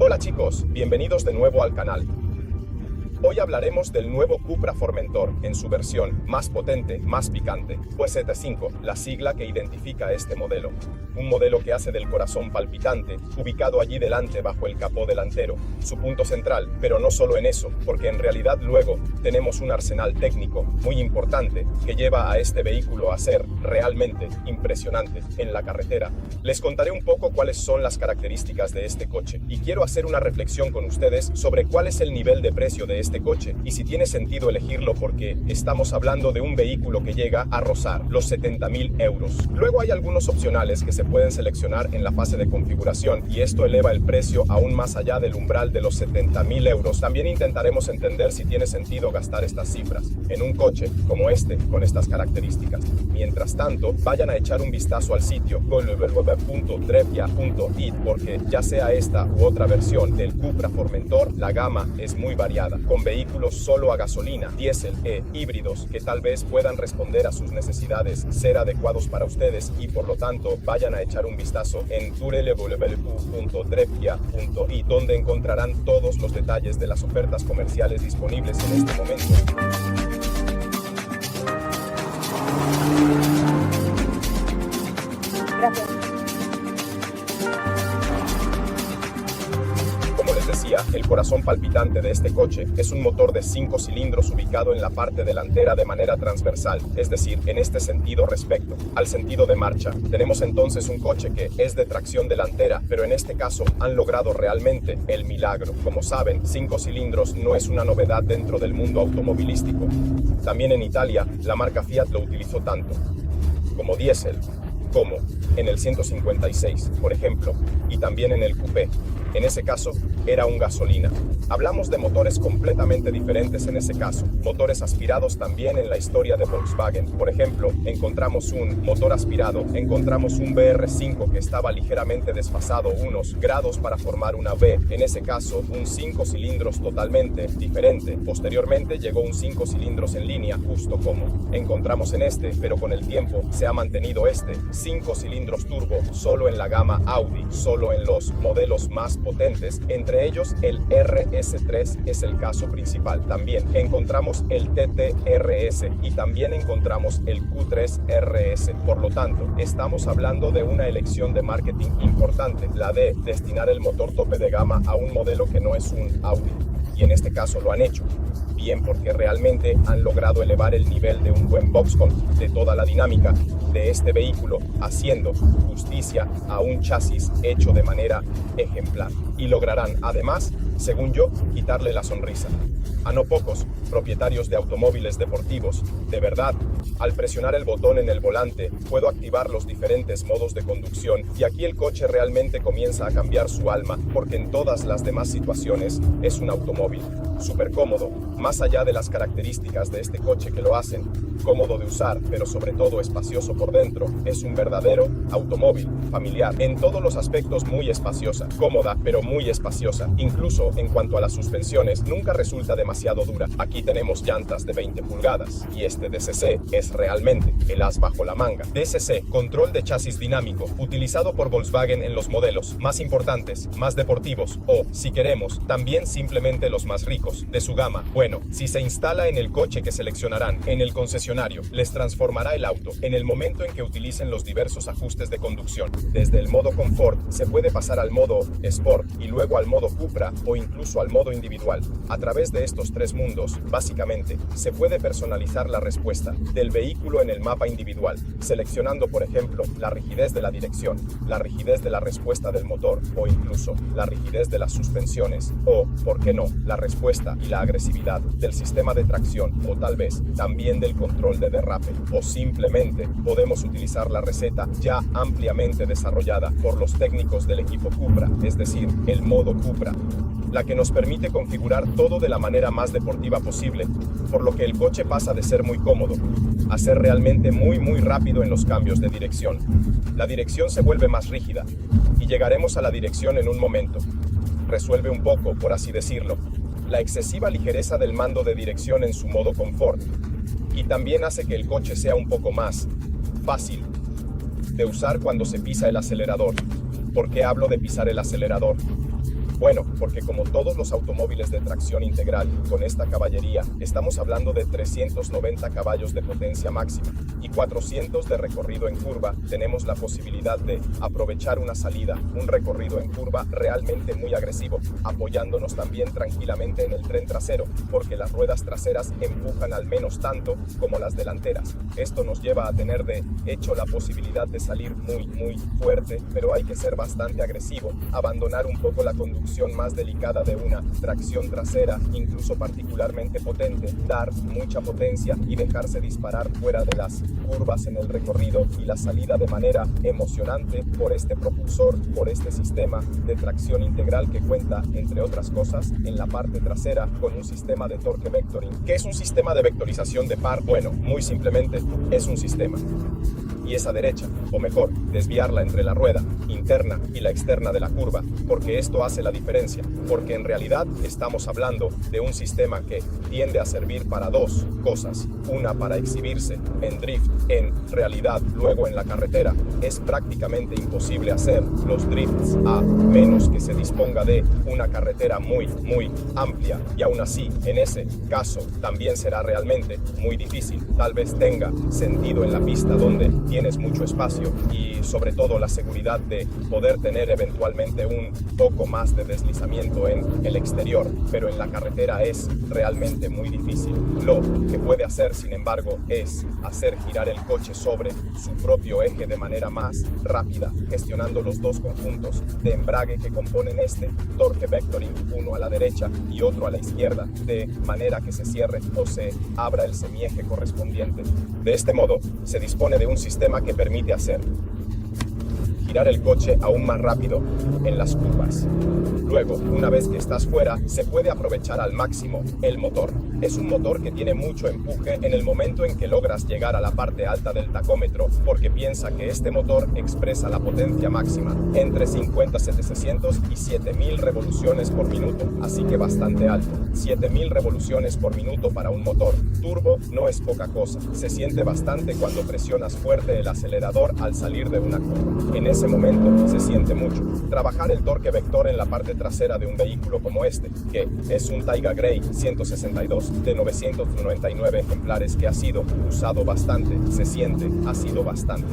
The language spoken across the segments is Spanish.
Hola chicos, bienvenidos de nuevo al canal. Hoy hablaremos del nuevo Cupra Formentor en su versión más potente, más picante, pues Z5, la sigla que identifica este modelo. Un modelo que hace del corazón palpitante, ubicado allí delante bajo el capó delantero, su punto central, pero no solo en eso, porque en realidad luego tenemos un arsenal técnico muy importante que lleva a este vehículo a ser realmente impresionante en la carretera. Les contaré un poco cuáles son las características de este coche y quiero hacer una reflexión con ustedes sobre cuál es el nivel de precio de este coche y si tiene sentido elegirlo, porque estamos hablando de un vehículo que llega a rozar los 70.000 euros. Luego hay algunos opcionales que se pueden seleccionar en la fase de configuración y esto eleva el precio aún más allá del umbral de los 70.000 euros. También intentaremos entender si tiene sentido gastar estas cifras en un coche como este con estas características. Mientras tanto, vayan a echar un vistazo al sitio www.trebbia.it, porque ya sea esta u otra versión del Cupra Formentor, la gama es muy variada, con vehículos solo a gasolina, diésel e híbridos que tal vez puedan responder a sus necesidades, ser adecuados para ustedes, y por lo tanto vayan a echar un vistazo en www.trebbia.it, donde encontrarán todos los detalles de las ofertas comerciales disponibles en este momento. Gracias. Como les decía, el corazón palpitante de este coche es un motor de 5 cilindros ubicado en la parte delantera de manera transversal, es decir, en este sentido respecto al sentido de marcha. Tenemos entonces un coche que es de tracción delantera, pero en este caso han logrado realmente el milagro. Como saben, 5 cilindros no es una novedad dentro del mundo automovilístico. También en Italia, la marca Fiat lo utilizó tanto como diésel, como en el 156, por ejemplo, y también en el coupé. En ese caso, era un gasolina. Hablamos de motores completamente diferentes en ese caso. Motores aspirados también en la historia de Volkswagen. Por ejemplo, encontramos un motor aspirado, encontramos un VR5 que estaba ligeramente desfasado unos grados para formar una V. En ese caso, un 5 cilindros totalmente diferente. Posteriormente llegó un 5 cilindros en línea, justo como encontramos en este, pero con el tiempo se ha mantenido este 5 cilindros turbo solo en la gama Audi, solo en los modelos más potentes, entre ellos el RS3 es el caso principal. También encontramos el TT-RS y también encontramos el Q3 RS. Por lo tanto, estamos hablando de una elección de marketing importante, la de destinar el motor tope de gama a un modelo que no es un Audi. Y en este caso lo han hecho bien, porque realmente han logrado elevar el nivel de un buen Foxconn, de toda la dinámica de este vehículo, haciendo justicia a un chasis hecho de manera ejemplar. Y lograrán, además, según yo, quitarle la sonrisa a no pocos propietarios de automóviles deportivos. De verdad, al presionar el botón en el volante, puedo activar los diferentes modos de conducción y aquí el coche realmente comienza a cambiar su alma, porque en todas las demás situaciones es un automóvil súper cómodo, más allá de las características de este coche que lo hacen cómodo de usar, pero sobre todo espacioso por dentro. Es un verdadero automóvil familiar, en todos los aspectos muy espaciosa, cómoda, pero muy espaciosa. Incluso en cuanto a las suspensiones, nunca resulta demasiado dura. Aquí tenemos llantas de 20 pulgadas y este DSC es realmente el as bajo la manga. DSC, control de chasis dinámico, utilizado por Volkswagen en los modelos más importantes, más deportivos o, si queremos, también simplemente los más ricos de su gama. Bueno, si se instala en el coche que seleccionarán en el concesionario, les transformará el auto en el momento en que utilicen los diversos ajustes de conducción. Desde el modo Confort se puede pasar al modo Sport y luego al modo Cupra o incluso al modo individual. A través de estos tres mundos, básicamente, se puede personalizar la respuesta del vehículo en el mapa individual, seleccionando, por ejemplo, la rigidez de la dirección, la rigidez de la respuesta del motor o incluso la rigidez de las suspensiones o, ¿por qué no?, la respuesta y la agresividad del sistema de tracción o tal vez también del control de derrape, o simplemente podemos utilizar la receta ya ampliamente desarrollada por los técnicos del equipo Cupra, es decir, el modo Cupra, la que nos permite configurar todo de la manera más deportiva posible, por lo que el coche pasa de ser muy cómodo a ser realmente muy rápido en los cambios de dirección. La dirección se vuelve más rígida y llegaremos a la dirección en un momento. Resuelve un poco, por así decirlo, la excesiva ligereza del mando de dirección en su modo confort, y también hace que el coche sea un poco más fácil de usar cuando se pisa el acelerador. ¿Por qué hablo de pisar el acelerador? Bueno, porque como todos los automóviles de tracción integral, con esta caballería, estamos hablando de 390 caballos de potencia máxima y 400 de recorrido en curva, tenemos la posibilidad de aprovechar una salida, un recorrido en curva realmente muy agresivo, apoyándonos también tranquilamente en el tren trasero, porque las ruedas traseras empujan al menos tanto como las delanteras. Esto nos lleva a tener de hecho la posibilidad de salir muy fuerte, pero hay que ser bastante agresivo, abandonar un poco la conducción más delicada de una tracción trasera, incluso particularmente potente, dar mucha potencia y dejarse disparar fuera de las curvas en el recorrido y la salida de manera emocionante por este propulsor, por este sistema de tracción integral que cuenta, entre otras cosas, en la parte trasera con un sistema de torque vectoring. ¿Qué es un sistema de vectorización de par? Bueno, muy simplemente es un sistema. Y esa derecha, o mejor, desviarla entre la rueda interna y la externa de la curva, porque esto hace la diferencia, porque en realidad estamos hablando de un sistema que tiende a servir para dos cosas, una para exhibirse en drift, en realidad luego en la carretera es prácticamente imposible hacer los drifts a menos que se disponga de una carretera muy amplia, y aún así en ese caso también será realmente muy difícil, tal vez tenga sentido en la pista donde tienes mucho espacio y sobre todo la seguridad de poder tener eventualmente un poco más de deslizamiento en el exterior, pero en la carretera es realmente muy difícil. Lo que puede hacer, sin embargo, es hacer girar el coche sobre su propio eje de manera más rápida, gestionando los dos conjuntos de embrague que componen este torque vectoring, uno a la derecha y otro a la izquierda, de manera que se cierre o se abra el semieje correspondiente. De este modo, se dispone de un sistema que permite hacer girar el coche aún más rápido en las curvas. Luego, una vez que estás fuera, se puede aprovechar al máximo el motor. Es un motor que tiene mucho empuje en el momento en que logras llegar a la parte alta del tacómetro, porque piensa que este motor expresa la potencia máxima entre 50.700 y 7.000 revoluciones por minuto, así que bastante alto. 7.000 revoluciones por minuto para un motor turbo no es poca cosa. Se siente bastante cuando presionas fuerte el acelerador al salir de una curva. En ese momento se siente mucho. Trabajar el torque vector en la parte trasera de un vehículo como este, que es un Taiga Grey 162 de 999 ejemplares que ha sido usado bastante, se siente, ha sido bastante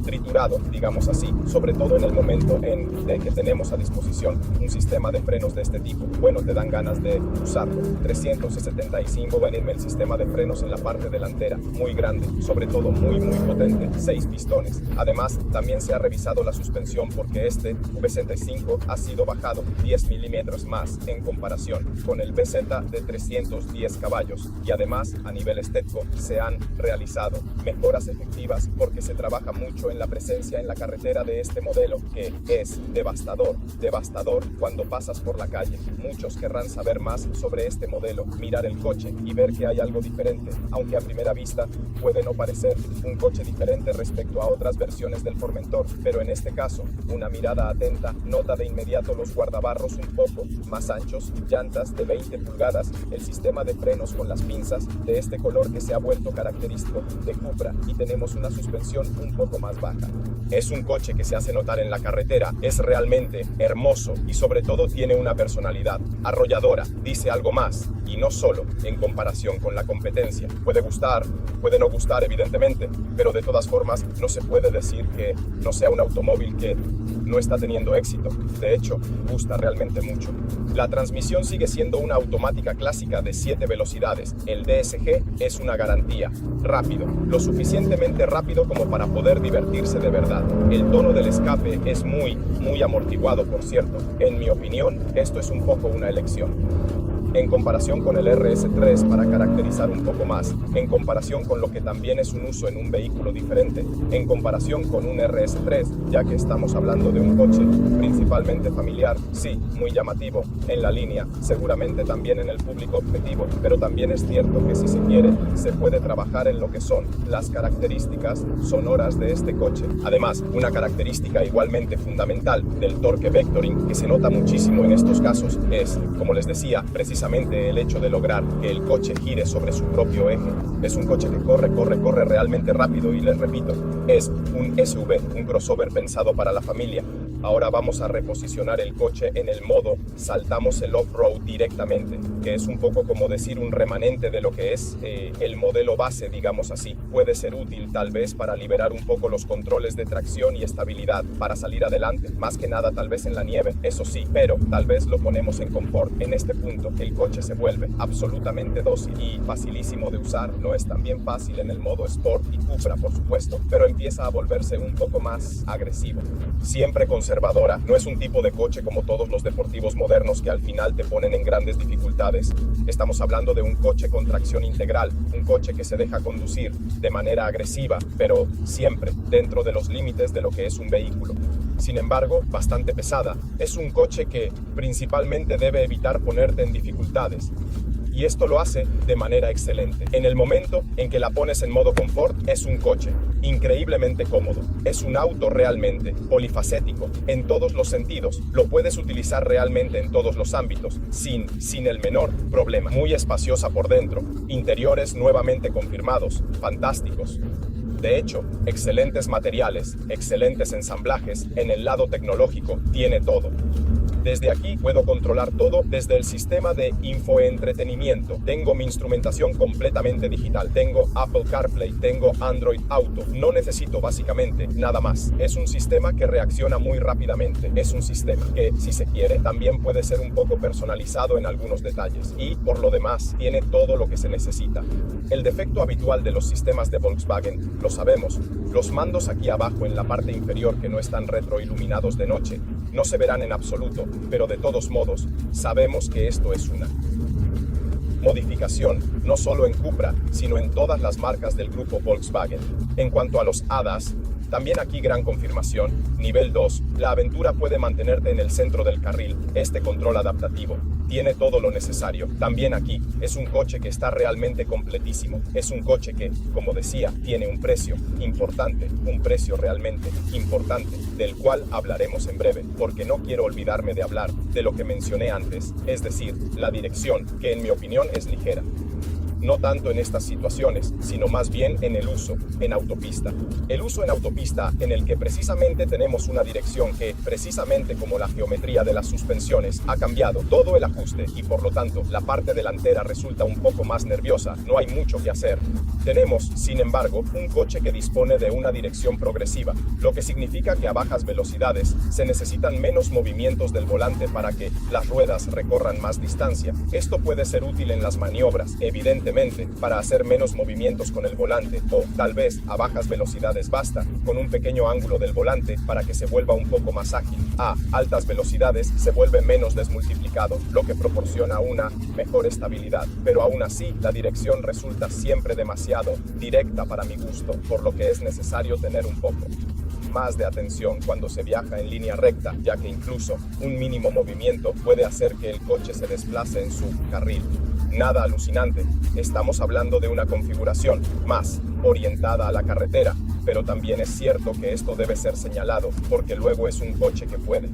triturado, digamos así, sobre todo en el momento en el que tenemos a disposición un sistema de frenos de este tipo. Bueno, te dan ganas de usarlo. 375 mm el sistema de frenos en la parte delantera, muy grande, sobre todo muy potente, 6 pistones. Además, también se ha revisado la suspensión porque este V65 ha sido bajado 10 milímetros más en comparación con el BZ de 310 caballos y además a nivel estético se han realizado mejoras efectivas porque se trabaja mucho en la presencia en la carretera de este modelo, que es devastador cuando pasas por la calle. Muchos querrán saber más sobre este modelo, mirar el coche y ver que hay algo diferente, aunque a primera vista puede no parecer un coche diferente respecto a otras versiones del Formentor, pero en este caso, una mirada atenta nota de inmediato los guardabarros un poco más anchos, llantas de 20 pulgadas, el sistema de frenos con las pinzas de este color que se ha vuelto característico de Cupra y tenemos una suspensión un poco más baja. Es un coche que se hace notar en la carretera, es realmente hermoso y sobre todo tiene una personalidad arrolladora, dice algo más y no solo en comparación con la competencia. Puede gustar, puede no gustar evidentemente, pero de todas formas no se puede decir que no sea un automóvil que no está teniendo éxito. De hecho, gusta realmente mucho. La transmisión sigue siendo una automática clásica de 7 velocidades. El DSG es una garantía. Rápido, lo suficientemente rápido como para poder divertirse de verdad. El tono del escape es muy amortiguado, por cierto. En mi opinión, esto es un poco una elección. En comparación con el RS3 para caracterizar un poco más, en comparación con lo que también es un uso en un vehículo diferente, en comparación con un RS3, ya que estamos hablando de un coche principalmente familiar, sí, muy llamativo en la línea, seguramente también en el público objetivo, pero también es cierto que si se quiere, se puede trabajar en lo que son las características sonoras de este coche. Además, una característica igualmente fundamental del torque vectoring que se nota muchísimo en estos casos es, como les decía, precisamente el hecho de lograr que el coche gire sobre su propio eje. Es un coche que corre realmente rápido y les repito, es un SUV, un crossover pensado para la familia. Ahora vamos a reposicionar el coche en el modo saltamos el off-road directamente, que es un poco como decir un remanente de lo que es el modelo base, digamos así. Puede ser útil tal vez para liberar un poco los controles de tracción y estabilidad para salir adelante, más que nada tal vez en la nieve, eso sí, pero tal vez lo ponemos en confort. En este punto el coche se vuelve absolutamente dócil y facilísimo de usar. No es tan bien fácil en el modo Sport y Cupra, por supuesto, pero empieza a volverse un poco más agresivo. Siempre conservadora, no es un tipo de coche como todos los deportivos modernos que al final te ponen en grandes dificultades. Estamos hablando de un coche con tracción integral, un coche que se deja conducir de manera agresiva, pero siempre dentro de los límites de lo que es un vehículo. Sin embargo, bastante pesada. Es un coche que principalmente debe evitar ponerte en dificultades. Y esto lo hace de manera excelente. En el momento en que la pones en modo confort, es un coche increíblemente cómodo. Es un auto realmente polifacético en todos los sentidos. Lo puedes utilizar realmente en todos los ámbitos, sin el menor problema. Muy espaciosa por dentro. Interiores nuevamente confirmados, fantásticos. De hecho, excelentes materiales, excelentes ensamblajes. En el lado tecnológico tiene todo. Desde aquí puedo controlar todo desde el sistema de infoentretenimiento. Tengo mi instrumentación completamente digital. Tengo Apple CarPlay, tengo Android Auto. No necesito básicamente nada más. Es un sistema que reacciona muy rápidamente. Es un sistema que, si se quiere, también puede ser un poco personalizado en algunos detalles. Y, por lo demás, tiene todo lo que se necesita. El defecto habitual de los sistemas de Volkswagen, lo sabemos. Los mandos aquí abajo en la parte inferior que no están retroiluminados de noche, no se verán en absoluto, pero de todos modos, sabemos que esto es una modificación, no solo en Cupra, sino en todas las marcas del grupo Volkswagen. En cuanto a los ADAS, también aquí gran confirmación. Nivel 2, la aventura puede mantenerte en el centro del carril. Este control adaptativo tiene todo lo necesario. También aquí es un coche que está realmente completísimo. Es un coche que, como decía, tiene un precio importante, un precio realmente importante, del cual hablaremos en breve, porque no quiero olvidarme de hablar de lo que mencioné antes, es decir, la dirección, que en mi opinión es ligera. No tanto en estas situaciones, sino más bien en el uso en autopista. El uso en autopista en el que precisamente tenemos una dirección que, precisamente como la geometría de las suspensiones, ha cambiado todo el ajuste y por lo tanto la parte delantera resulta un poco más nerviosa, no hay mucho que hacer. Tenemos, sin embargo, un coche que dispone de una dirección progresiva, lo que significa que a bajas velocidades se necesitan menos movimientos del volante para que las ruedas recorran más distancia. Esto puede ser útil en las maniobras, evidentemente, para hacer menos movimientos con el volante, o tal vez a bajas velocidades basta con un pequeño ángulo del volante para que se vuelva un poco más ágil. A altas velocidades se vuelve menos desmultiplicado, lo que proporciona una mejor estabilidad, pero aún así la dirección resulta siempre demasiado directa para mi gusto, por lo que es necesario tener un poco más de atención cuando se viaja en línea recta, ya que incluso un mínimo movimiento puede hacer que el coche se desplace en su carril. Nada alucinante, estamos hablando de una configuración más orientada a la carretera, pero también es cierto que esto debe ser señalado, porque luego es un coche que puede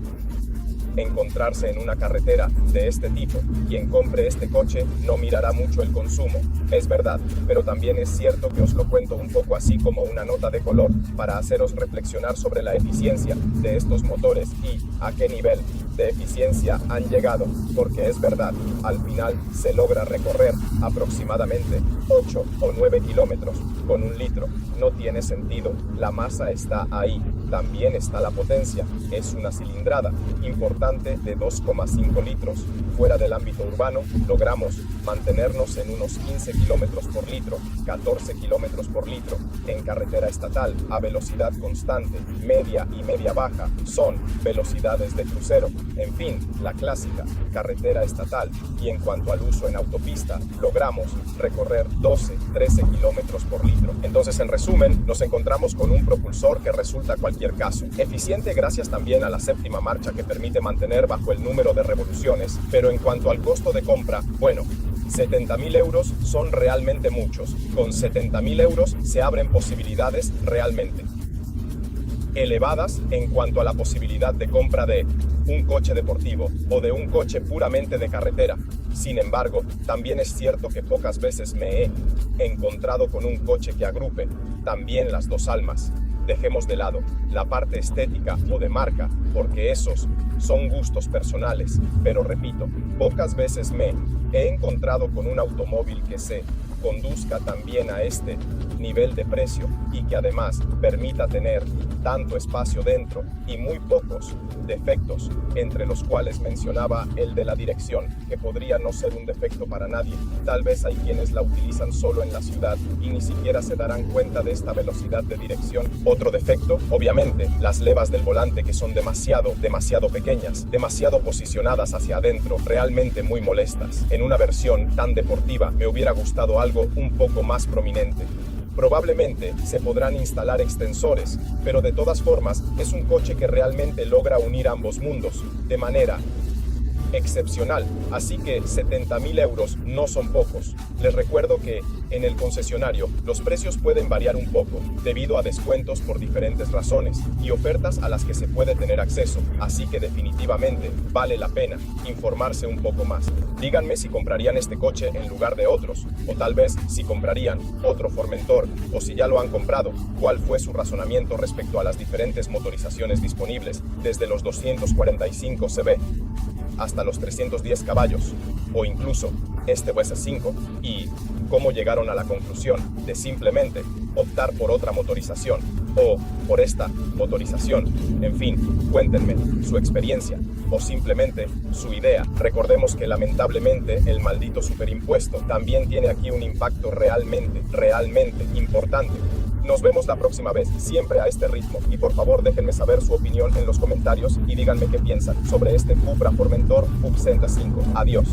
encontrarse en una carretera de este tipo. Quien compre este coche no mirará mucho el consumo, es verdad, pero también es cierto que os lo cuento un poco así como una nota de color, para haceros reflexionar sobre la eficiencia de estos motores y a qué nivel de eficiencia han llegado, porque es verdad, al final se logra recorrer aproximadamente 8 o 9 kilómetros con 1 litro. No tiene sentido, la masa está ahí, también está la potencia, es una cilindrada importante de 2,5 litros. Fuera del ámbito urbano, logramos mantenernos en unos 15 kilómetros por litro, 14 kilómetros por litro. En carretera estatal, a velocidad constante, media y media baja, son velocidades de crucero. En fin, la clásica carretera estatal. Y en cuanto al uso en autopista, logramos recorrer 12-13 kilómetros por litro. Entonces, en resumen, nos encontramos con un propulsor que resulta cualquier caso eficiente gracias también a la séptima marcha que permite mantener bajo el número de revoluciones. Pero en cuanto al costo de compra, bueno, 70.000 euros son realmente muchos. Con 70.000 euros se abren posibilidades realmente elevadas en cuanto a la posibilidad de compra de un coche deportivo o de un coche puramente de carretera. Sin embargo, también es cierto que pocas veces me he encontrado con un coche que agrupe también las dos almas. Dejemos de lado la parte estética o de marca, porque esos son gustos personales, pero repito, pocas veces me he encontrado con un automóvil que se conduzca también a este nivel de precio y que además permita tener tanto espacio dentro y muy pocos defectos, entre los cuales mencionaba el de la dirección, que podría no ser un defecto para nadie. Tal vez hay quienes la utilizan solo en la ciudad y ni siquiera se darán cuenta de esta velocidad de dirección. Otro defecto, obviamente, las levas del volante, que son demasiado pequeñas, demasiado posicionadas hacia adentro, realmente muy molestas. En una versión tan deportiva me hubiera gustado algo un poco más prominente. Probablemente se podrán instalar extensores, pero de todas formas es un coche que realmente logra unir ambos mundos de manera excepcional, así que 70.000 euros no son pocos. Les recuerdo que en el concesionario los precios pueden variar un poco debido a descuentos por diferentes razones y ofertas a las que se puede tener acceso, así que definitivamente vale la pena informarse un poco más. Díganme si comprarían este coche en lugar de otros, o tal vez si comprarían otro Formentor, o si ya lo han comprado, cuál fue su razonamiento respecto a las diferentes motorizaciones disponibles, desde los 245 cb hasta los 310 caballos, o incluso este VS5, y cómo llegaron a la conclusión de simplemente optar por otra motorización, o por esta motorización. En fin, cuéntenme su experiencia, o simplemente su idea. Recordemos que lamentablemente el maldito superimpuesto también tiene aquí un impacto realmente importante. Nos vemos la próxima vez, siempre a este ritmo, y por favor déjenme saber su opinión en los comentarios y díganme qué piensan sobre este Cupra Formentor Full 5. Adiós.